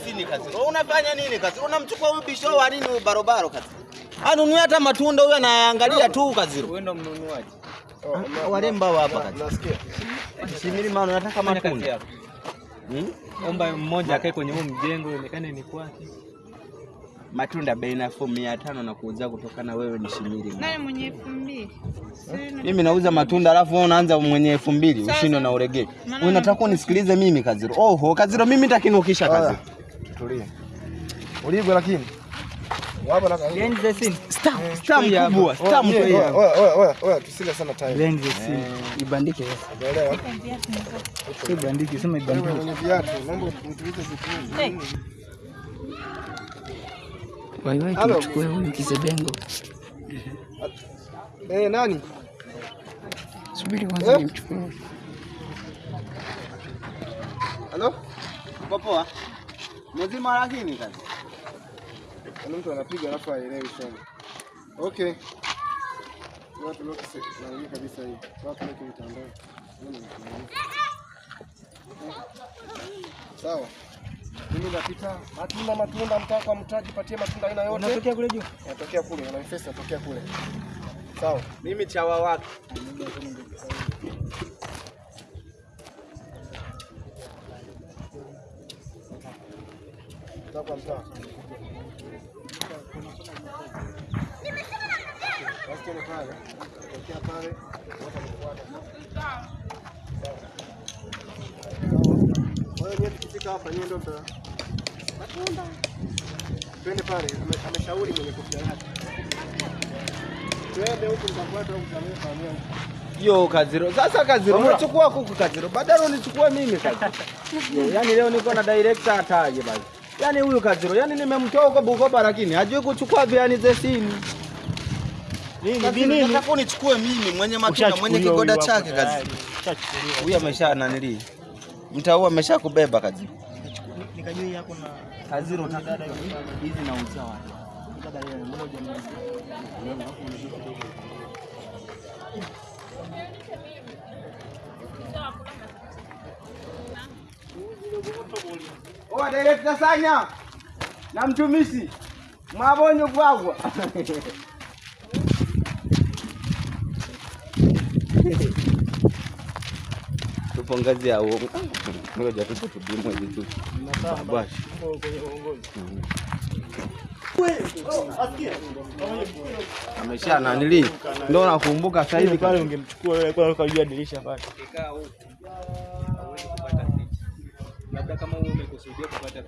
Sini kazi. Unafanya nini kazi? Unamchukua huyu bisho wa nini huyu barobaro kazi? Anunua hata matunda huyu anaangalia tu kazi. Wewe ndo mnunuaji. Walemba hapa kazi. Nasikia. Shimiri maana nataka matunda. Omba mmoja akae kwenye huo mjengo ionekane ni kwake. Matunda bei nafuu 500 na kuuza kutokana wewe ni Shimiri. Nani mwenye 2000? Mimi nauza matunda alafu wewe unaanza mwenye 2000 ushindwe na uregee. Wewe unataka unisikilize mimi Kaziro. Oho Kaziro mimi nitakinukisha Kaziro. Tulia. Uligwe lakini. Wapo na Lenzi za sini. Star mkubwa, star mkubwa. Oya tusile sana time. Lenzi za sini. Ibandike sasa. Unaelewa? Ibandike, sema ibandike. Mwenye viatu, naomba mtulize vitu hivi. Wewe tuchukue huyu Kisebengo. Nani? Subiri kwanza nimchukue. Halo? Poa. Mzima lakini kazi. Kuna mtu anapiga alafu haelewi sana. Okay. Watu lote na kabisa hii. Watu lote mtandao. Sawa. Mimi napita matunda mtaka mtaji patie matunda aina yote. Unatokea kule juu? Natokea kule, na manifest natokea kule. Sawa. Mimi chawa wake. Sawa mtaa. Wasikia pale. Natokea pale. Wote wanafuata. Wewe nyewe tukifika hapa nyewe ndo matunda. Twende pale, ameshauri mwenye kofia yake. Twende huko mtafuata huko mtamefanyia huko. Yo Kaziro. Sasa Kaziro unachukua kuku Kaziro. Badala unichukue mimi Kaziro. Yaani leo niko na director ataje basi. Yaani huyu Kaziro, yaani nimemtoa huko Bukoba lakini hajui kuchukua viani zesini. Nini? Nataka unichukue mimi mwenye matunda, mwenye kigoda chake Kaziro. Huyu amesha nanili. Mtaua ameshakubeba Kaziro. Nikajua yako na Kaziro utadada hizi na usawa. dada yeye mmoja mmoja. Oa director Sanya na mtumishi mwabonyo kwagwa. Tupongazi ya uongo. Ngoja tutudimwe vitu. Bashi. Amesha nanili. Ndio nakumbuka sasa hivi pale ungemchukua wewe kwa kujua dirisha pale. Labda kama wewe umekusudia kupata